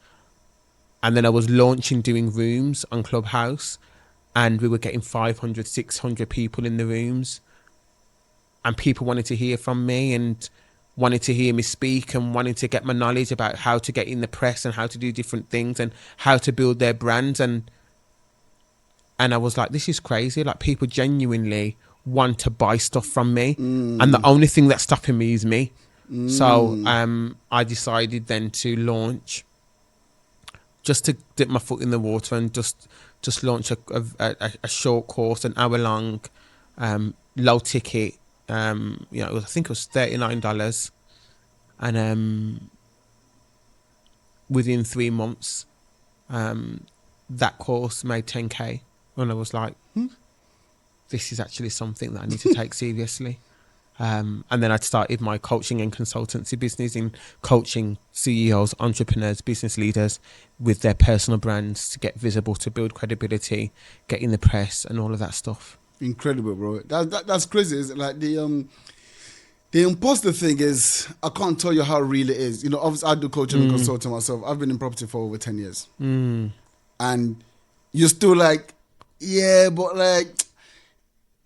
And then I was doing rooms on Clubhouse, and we were getting 500, 600 people in the rooms. And people wanted to hear from me and wanted to hear me speak and wanted to get my knowledge about how to get in the press and how to do different things and how to build their brands. And I was like, this is crazy. Like, people genuinely want to buy stuff from me. And the only thing that's stopping me is me. So I decided then to launch, just to dip my foot in the water and just launch a short course, an hour long, low ticket. You know, I think it was $39, and within 3 months, that course made 10K, and I was like, this is actually something that I need to take seriously. And then I started my coaching and consultancy business in coaching CEOs, entrepreneurs, business leaders with their personal brands to get visible, to build credibility, get in the press, and all of that stuff. Incredible, bro. That's crazy. It's like the imposter thing is, I can't tell you how real it is. You know, obviously I do coaching and consulting myself. I've been in property for over 10 years. And you're still like, yeah, but like,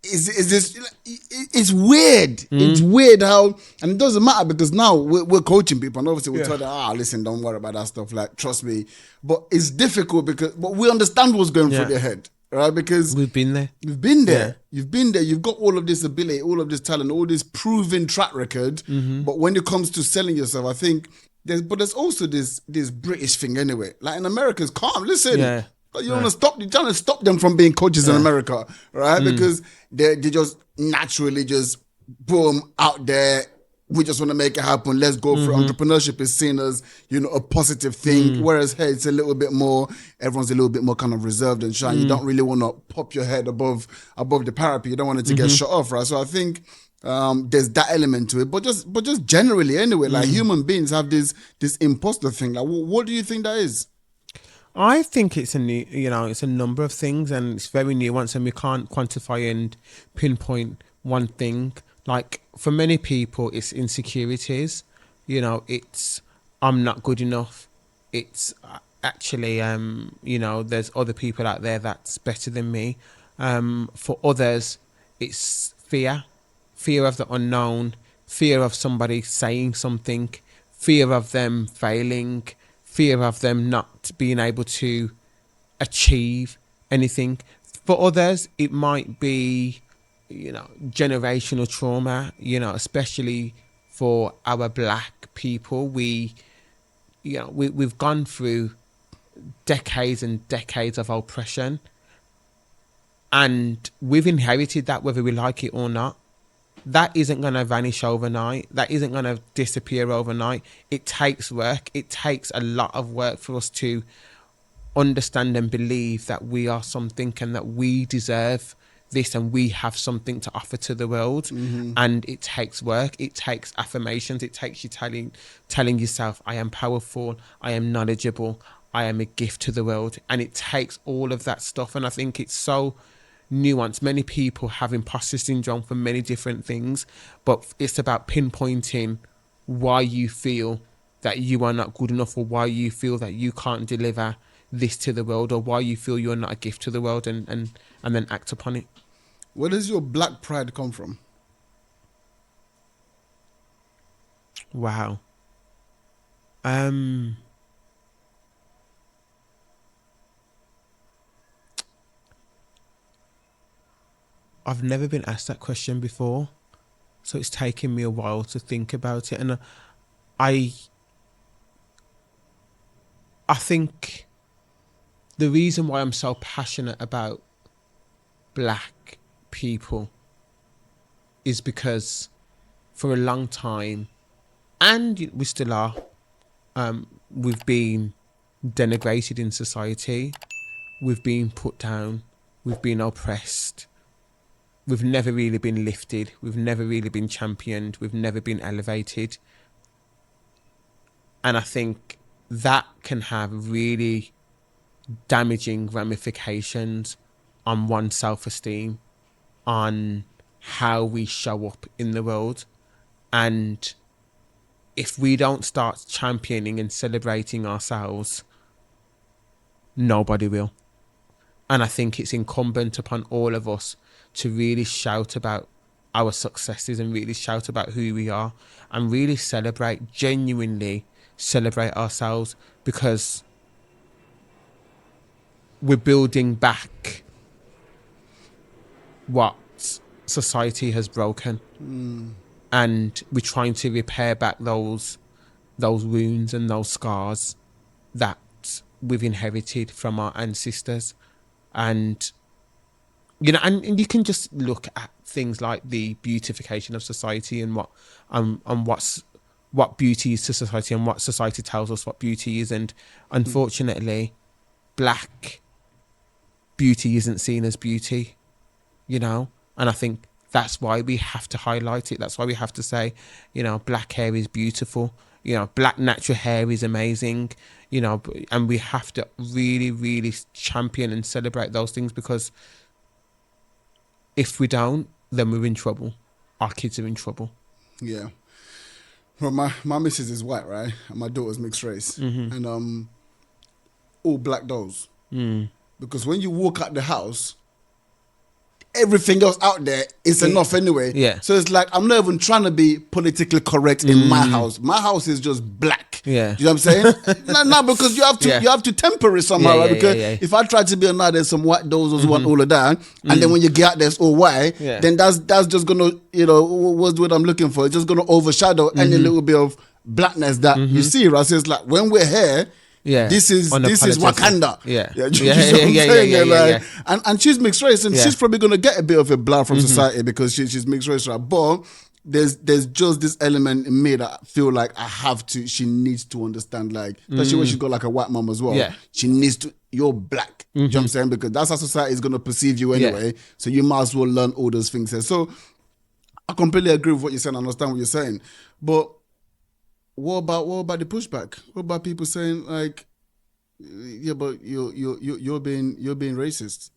is this? It's weird. It's weird how, and it doesn't matter because now we're coaching people, and obviously we tell them, listen, don't worry about that stuff. Like, trust me. But it's difficult but we understand what's going through their head, right? Because we've been there. You've been there. Yeah. You've been there. You've got all of this ability, all of this talent, all this proven track record. But when it comes to selling yourself, I think there's also this British thing anyway. Like in America, it's calm. Listen. Yeah. You want to stop? You're trying to stop them from being coaches in America, right? Because they just naturally just boom out there. We just want to make it happen. Let's go for entrepreneurship is seen as, a positive thing. Whereas hey, it's a little bit more. Everyone's a little bit more kind of reserved and shy. You don't really want to pop your head above the parapet. You don't want it to get shot off, right? So I think there's that element to it. But just generally anyway, like human beings have this imposter thing. Like, what do you think that is? I think it's it's a number of things, and it's very nuanced, and we can't quantify and pinpoint one thing. Like for many people, it's insecurities. It's I'm not good enough. It's actually there's other people out there that's better than me. For others, it's fear of the unknown, fear of somebody saying something, fear of them failing, fear of them not being able to achieve anything. For others, it might be, generational trauma, especially for our black people. We've gone through decades and decades of oppression, and we've inherited that whether we like it or not. That isn't going to vanish overnight. That isn't going to disappear overnight. It takes work. It takes a lot of work for us to understand and believe that we are something and that we deserve this and we have something to offer to the world. And it takes work. It takes affirmations. It takes you telling yourself, I am powerful. I am knowledgeable. I am a gift to the world. And it takes all of that stuff. And I think it's so nuance. Many people have imposter syndrome for many different things, but it's about pinpointing why you feel that you are not good enough, or why you feel that you can't deliver this to the world, or why you feel you're not a gift to the world, and then act upon it. Where does your black pride come from? Wow. I've never been asked that question before, so it's taken me a while to think about it. And I think the reason why I'm so passionate about black people is because for a long time, and we still are, we've been denigrated in society, we've been put down, we've been oppressed. We've never really been lifted. We've never really been championed. We've never been elevated. And I think that can have really damaging ramifications on one's self-esteem, on how we show up in the world. And if we don't start championing and celebrating ourselves, nobody will. And I think it's incumbent upon all of us to really shout about our successes and really shout about who we are and really genuinely celebrate ourselves, because we're building back what society has broken. And we're trying to repair back those wounds and those scars that we've inherited from our ancestors. And and you can just look at things like the beautification of society and what beauty is to society and what society tells us what beauty is. And unfortunately, black beauty isn't seen as beauty, and I think that's why we have to highlight it. That's why we have to say, black hair is beautiful. Black natural hair is amazing, and we have to really, really champion and celebrate those things, because if we don't, then we're in trouble. Our kids are in trouble. Yeah. Well, my missus is white, right? And my daughter's mixed race. And all black dolls. Because when you walk out the house, everything else out there is enough anyway. Yeah. So it's like, I'm not even trying to be politically correct in my house. My house is just black. Yeah. Do you know what I'm saying? no, because you have to temper it somehow, right? Because if I try to be another, there's some white dozers who want all of that, and then when you get out there, it's all white. Yeah. Then that's just gonna, what's what I'm looking for? It's just gonna overshadow any little bit of blackness that you see, right? So it's like, when we're here, this is Wakanda. Yeah. And she's mixed race, and she's probably gonna get a bit of a blow from society because she's mixed race, right? But there's just this element in me that I feel like she needs to understand, like, especially when she's got like a white mom as well. Yeah. She needs to, you're black. Do you know what I'm saying? Because that's how society is gonna perceive you anyway. So you might as well learn all those things. So I completely agree with what you're saying. I understand what you're saying. But what about the pushback? What about people saying like, yeah, but you're being racist?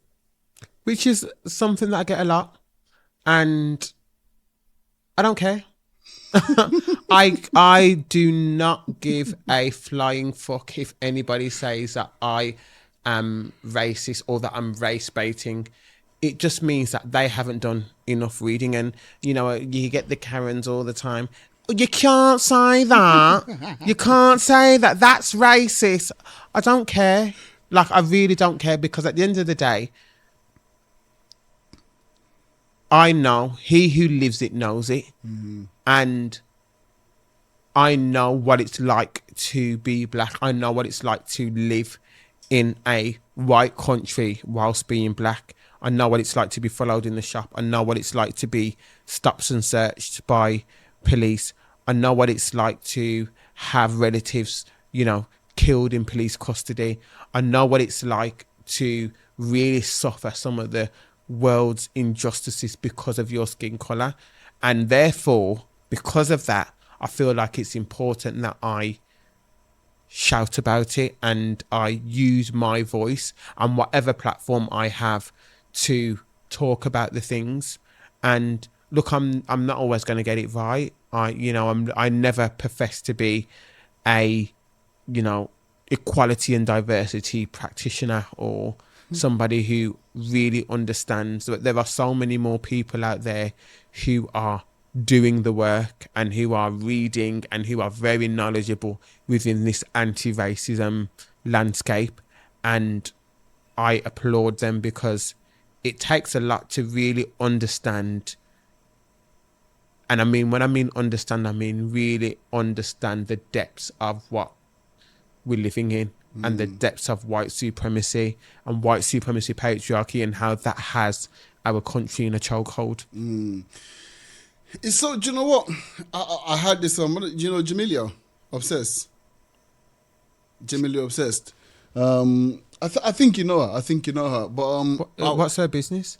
Which is something that I get a lot, and I don't care. I do not give a flying fuck if anybody says that I am racist or that I'm race baiting. It just means that they haven't done enough reading, and you get the Karens all the time. You can't say that. You can't say that. That's racist. I don't care. Like, I really don't care, because at the end of the day, I know he who lives it knows it. And I know what it's like to be black. I know what it's like to live in a white country whilst being black. I know what it's like to be followed in the shop. I know what it's like to be stopped and searched by police. I know what it's like to have relatives, killed in police custody. I know what it's like to really suffer some of the world's injustices because of your skin colour. And therefore, because of that, I feel like it's important that I shout about it and I use my voice and whatever platform I have to talk about the things. And look, I'm not always going to get it right. I never profess to be a equality and diversity practitioner or somebody who really understands that there are so many more people out there who are doing the work and who are reading and who are very knowledgeable within this anti-racism landscape, and I applaud them, because it takes a lot to really understand. And when I mean understand, I mean really understand the depths of what we're living in and the depths of white supremacy and white supremacy patriarchy and how that has our country in a chokehold. So, do you know what? I had this, Jamelia Obsessed. Jamelia Obsessed. I think you know her. But what's her business?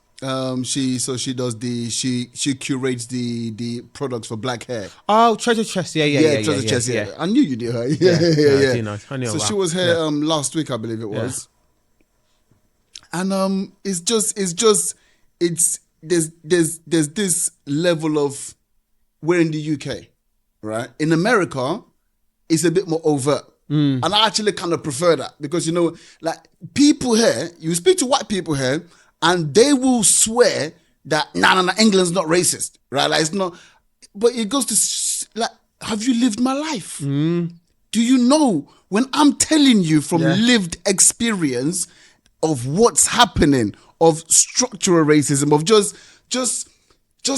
She does she curates the products for black hair. Oh, Treasure Chest, yeah. Treasure Chest, yeah. I knew you did her. I knew so she was here last week, I believe it was. And there's this level of, we're in the UK, right? In America, it's a bit more overt. And I actually kind of prefer that, because like, people here, you speak to white people here, and they will swear that England's not racist, right? Like, it's not. But it goes to, like, have you lived my life? Do you know, when I'm telling you from lived experience of what's happening, of structural racism, of just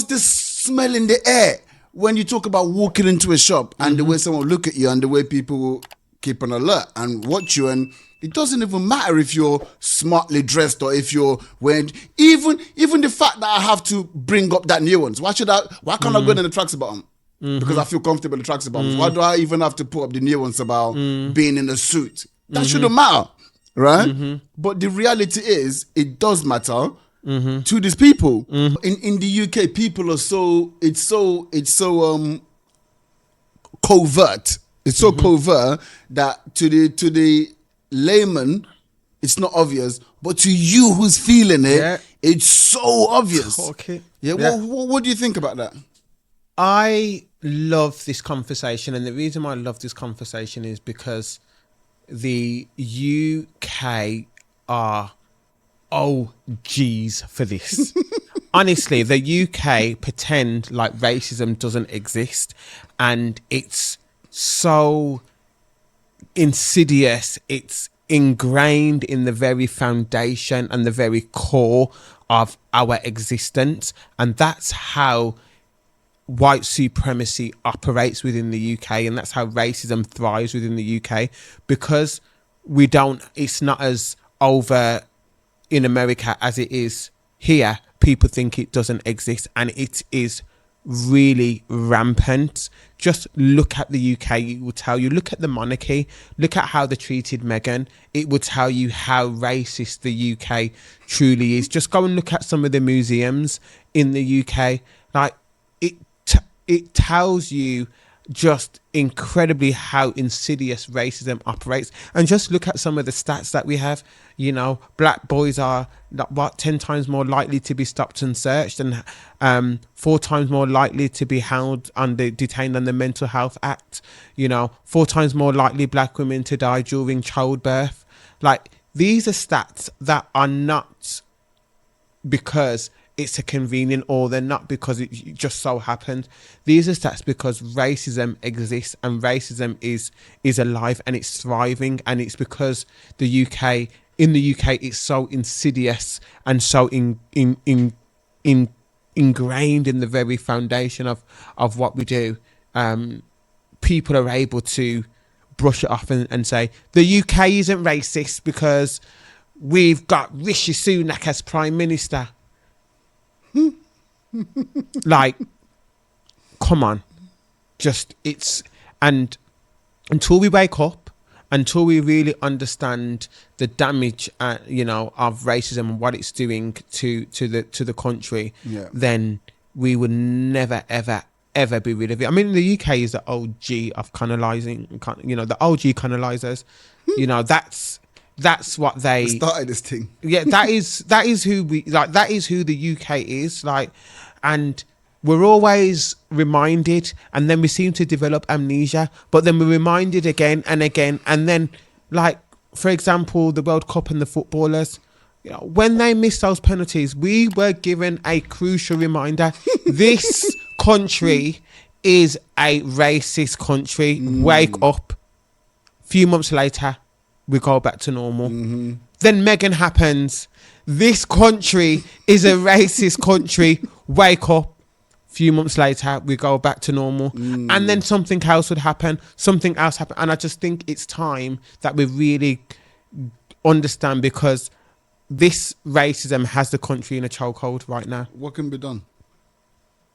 this smell in the air when you talk about walking into a shop and the way someone will look at you and the way people will keep an alert and watch you, and it doesn't even matter if you're smartly dressed or if you're wearing, even the fact that I have to bring up that nuance. Why can't I go in the tracksuit bottom? Because I feel comfortable in the tracksuit bottoms. Why do I even have to put up the nuance about being in a suit? That shouldn't matter, right? But the reality is, it does matter to these people. In the UK, people are it's so covert. It's so covert that to the layman, it's not obvious, but to you who's feeling it, it's so obvious. Okay. What do you think about that? I love this conversation, and the reason why I love this conversation is because the UK are OGs for this. honestly, the UK pretend like racism doesn't exist, and it's so insidious. It's ingrained in the very foundation and the very core of our existence, and that's how white supremacy operates within the UK, and that's how racism thrives within the UK, because it's not as over in America as it is here. People think it doesn't exist, and it is really rampant. Just look at the UK, it will tell you. Look at the monarchy, look at how they treated Meghan. It will tell you how racist the UK truly is. Just go and look at some of the museums in the UK. Like, it tells you just incredibly how insidious racism operates. And just look at some of the stats that we have. You know, black boys are 10 times more likely to be stopped and searched, and 4 times more likely to be detained under Mental Health Act. You know, 4 times more likely black women to die during childbirth. Like, these are stats that are not because it's a convenient, or they're not because it just so happened. These are stats because racism exists, and racism is alive, and it's thriving, and it's because in the UK it's so insidious and so ingrained in the very foundation of what we do. People are able to brush it off and say the UK isn't racist because we've got Rishi Sunak as Prime Minister. Like, come on. And until we wake up, until we really understand the damage of racism and what it's doing to the country, then we would never ever be rid of it. I mean, the UK is the OG of colonizing, the OG colonizers. That's what they started this thing. Yeah, that is who we like. That is who the UK is like, and we're always reminded, and then we seem to develop amnesia. But then we're reminded again and again, and then, like, for example, the World Cup and the footballers. When they missed those penalties, we were given a crucial reminder: this country is a racist country. Wake up. Few months later, we go back to normal. Then Meghan happens. This country is a racist country. Wake up. Few months later, we go back to normal. And then something else would happen. Something else happen. And I just think it's time that we really understand, because this racism has the country in a chokehold right now. What can be done?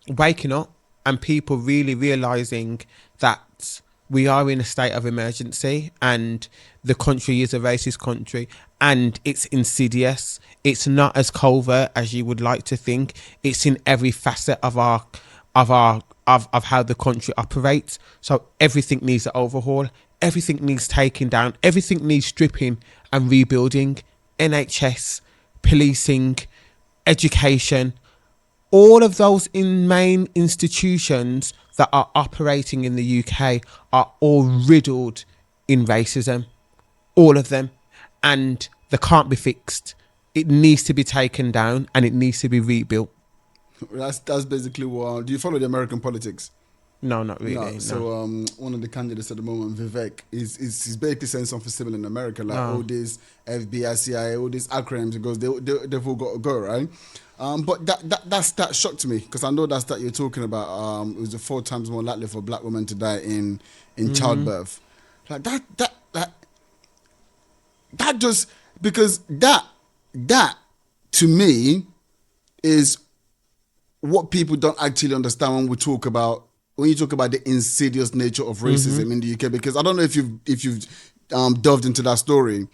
Waking up and people really realising that we are in a state of emergency, and the country is a racist country, and it's insidious. It's not as covert as you would like to think. It's in every facet of how the country operates. So everything needs an overhaul. Everything needs taking down. Everything needs stripping and rebuilding. NHS, policing, education, all of those main institutions that are operating in the UK are all riddled in racism, all of them, and they can't be fixed. It needs to be taken down, and it needs to be rebuilt. That's basically what. Do you follow the American politics? No, not really. No. So one of the candidates at the moment, Vivek, is basically saying something similar in America, like all these FBI, CIA, all these acronyms. Because they've all got to go, right? But that stat shocked me, because I know that stat you're talking about. It was 4 times more likely for black women to die in childbirth. Like that just, because that to me is what people don't actually understand when you talk about the insidious nature of racism in the UK. Because I don't know if you've delved into that story,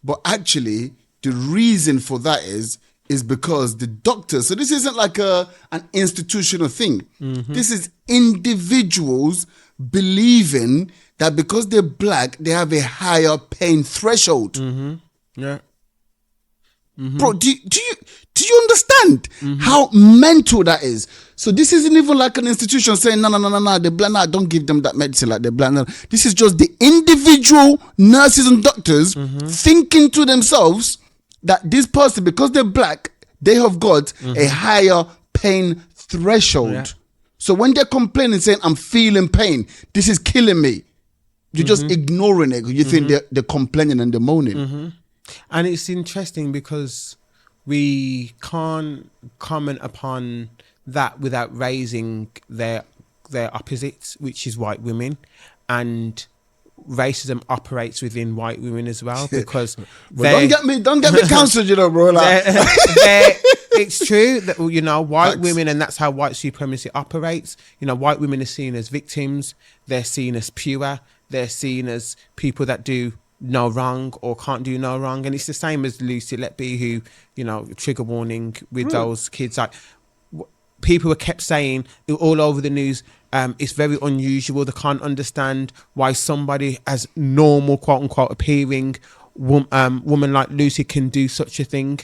but actually the reason for that is because the doctors. So this isn't like an institutional thing. This is individuals believing that because they're black, they have a higher pain threshold. Yeah. Bro, do you understand how mental that is? So this isn't even like an institution saying no, the black, no, don't give them that medicine, like the black. No. This is just the individual nurses and doctors thinking to themselves that this person, because they're black, they have got a higher pain threshold. Yeah. So when they're complaining, saying, I'm feeling pain, this is killing me, you're just ignoring it. You think they're complaining and they're moaning. And it's interesting because we can't comment upon that without raising their opposites, which is white women. And racism operates within white women as well, because don't get me cancelled, bro. Like. It's true that, white women, and that's how white supremacy operates. White women are seen as victims. They're seen as pure. They're seen as people that do no wrong or can't do no wrong. And it's the same as Lucy Letby, who, trigger warning with those kids. Like, people were kept saying all over the news, it's very unusual. They can't understand why somebody as normal, quote unquote, appearing woman like Lucy can do such a thing.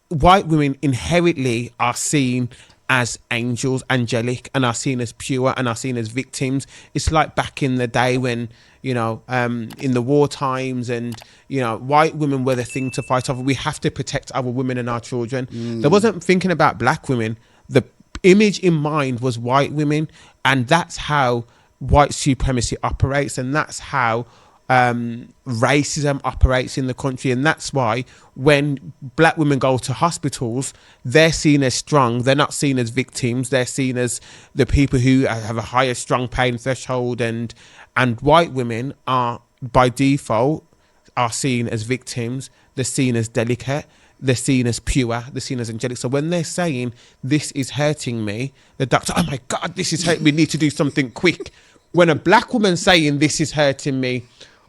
White women inherently are seen as angels, angelic, and are seen as pure, and are seen as victims. It's like back in the day when, in the war times, and, white women were the thing to fight over. We have to protect our women and our children. They wasn't thinking about black women. The image in mind was white women, and that's how white supremacy operates, and that's how racism operates in the country. And that's why when black women go to hospitals, they're seen as strong. They're not seen as victims. They're seen as the people who have a higher strong pain threshold, and white women are by default are seen as victims. They're seen as delicate. They're seen as pure. They're seen as angelic. So when they're saying, this is hurting me, the doctor, oh my God, this is hurting me, need to do something quick. When a black woman saying, this is hurting me,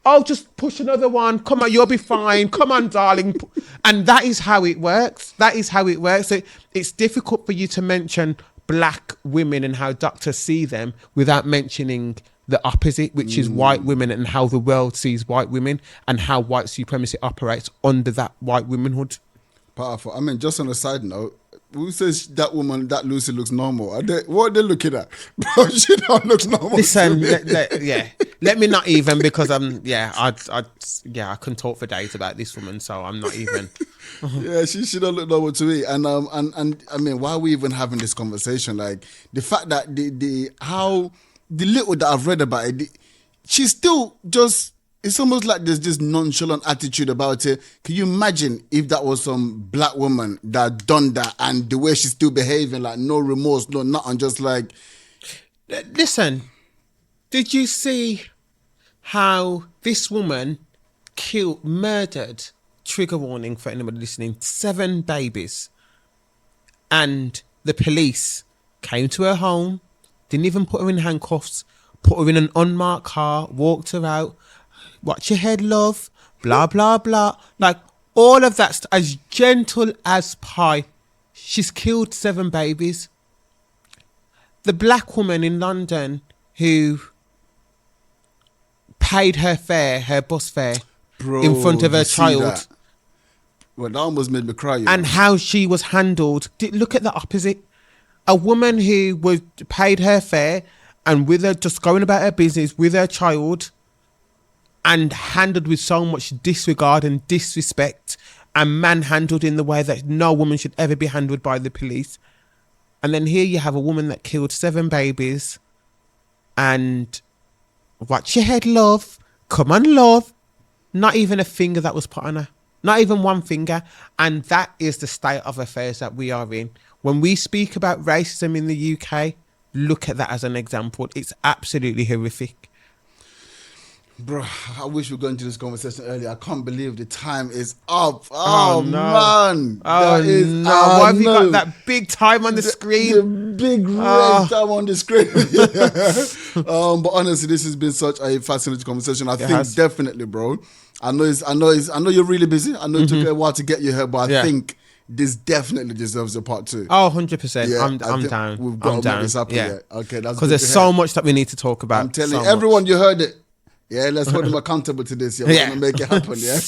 oh, just push another one. Come on, you'll be fine. Come on, darling. And that is how it works. That is how it works. So it's difficult for you to mention black women and how doctors see them without mentioning the opposite, which is white women, and how the world sees white women, and how white supremacy operates under that white womanhood. Powerful. I mean, just on a side note, who says that woman, that Lucy, looks normal? What are they looking at? Bro, she don't look normal. Listen, let me not even, because I can talk for days about this woman, so I'm not even. Yeah, she don't look normal to me. And I mean, why are we even having this conversation? Like, the fact that the little that I've read about it, she's still just. It's almost like there's this nonchalant attitude about it. Can you imagine if that was some black woman that done that, and the way she's still behaving, like no remorse, no nothing, just like... Listen, did you see how this woman murdered, trigger warning for anybody listening, 7 babies? And the police came to her home, didn't even put her in handcuffs, put her in an unmarked car, walked her out. Watch your head, love, blah, blah, blah. Like, all of that's as gentle as pie. She's killed 7 babies. The black woman in London who paid her fare, her bus fare, in front of her child. That? Well, that almost made me cry. And how she was handled. Look at the opposite. A woman who was paid her fare and with her, just going about her business with her child, and handled with so much disregard and disrespect, and manhandled in the way that no woman should ever be handled by the police. And then here you have a woman that killed 7 babies, and watch your head, love. Come on, love. Not even a finger that was put on her. Not even one finger. And that is the state of affairs that we are in. When we speak about racism in the UK, look at that as an example. It's absolutely horrific. Bro, I wish we were going to this conversation earlier. I can't believe the time is up. Oh no. Man. Oh, no. Why have you got that big time on the screen? The big red time on the screen. But honestly, this has been such a fascinating conversation. I think definitely, bro. I know you're really busy. I know it took a while to get you here, but I think this definitely deserves a part 2. Oh, 100%. Yeah, I'm down. We've got to make this happen. Yeah. Okay, that's because there's so much that we need to talk about. I'm telling you, everyone, you heard it. Yeah, let's hold them accountable to this. Yeah, we're going to make it happen. Yeah.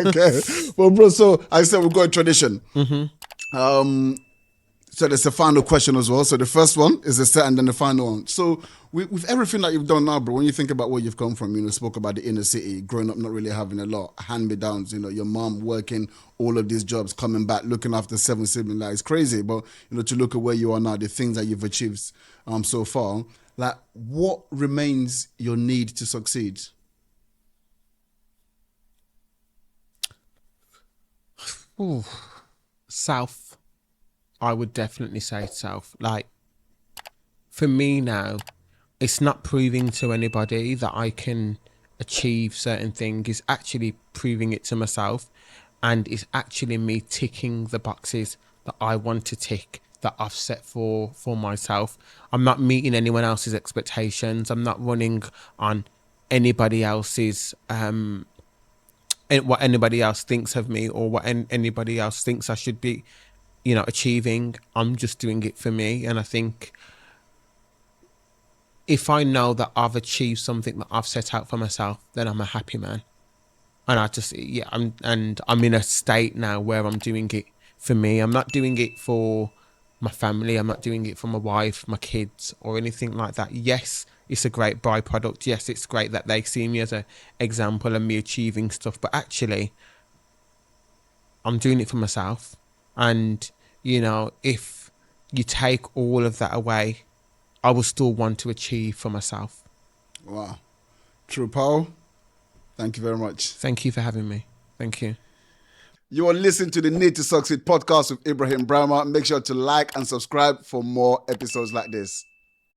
Okay. Well, bro, so I said we've got a tradition. So there's a final question as well. So the first one is the set and then the final one. So with everything that you've done now, bro, when you think about where you've come from, spoke about the inner city, growing up not really having a lot, hand-me-downs, your mom working all of these jobs, coming back, looking after 7 siblings, like it's crazy. But, to look at where you are now, the things that you've achieved so far, like what remains your need to succeed? Ooh, self. I would definitely say self. Like, for me now, it's not proving to anybody that I can achieve certain things. It's actually proving it to myself, and it's actually me ticking the boxes that I want to tick, that I've set for myself. I'm not meeting anyone else's expectations. I'm not running on anybody else's what anybody else thinks of me, or what anybody else thinks I should be achieving. I'm just doing it for me. And I think if I know that I've achieved something that I've set out for myself, then I'm a happy man. And I'm in a state now where I'm doing it for me. I'm not doing it for my family. I'm not doing it for my wife, my kids, or anything like that. Yes, it's a great byproduct. Yes, it's great that they see me as an example and me achieving stuff. But actually, I'm doing it for myself. And, if you take all of that away, I will still want to achieve for myself. Wow. Tru Powell, thank you very much. Thank you for having me. Thank you. You are listening to the Need to Succeed podcast with Ibrahim Brahma. Make sure to like and subscribe for more episodes like this.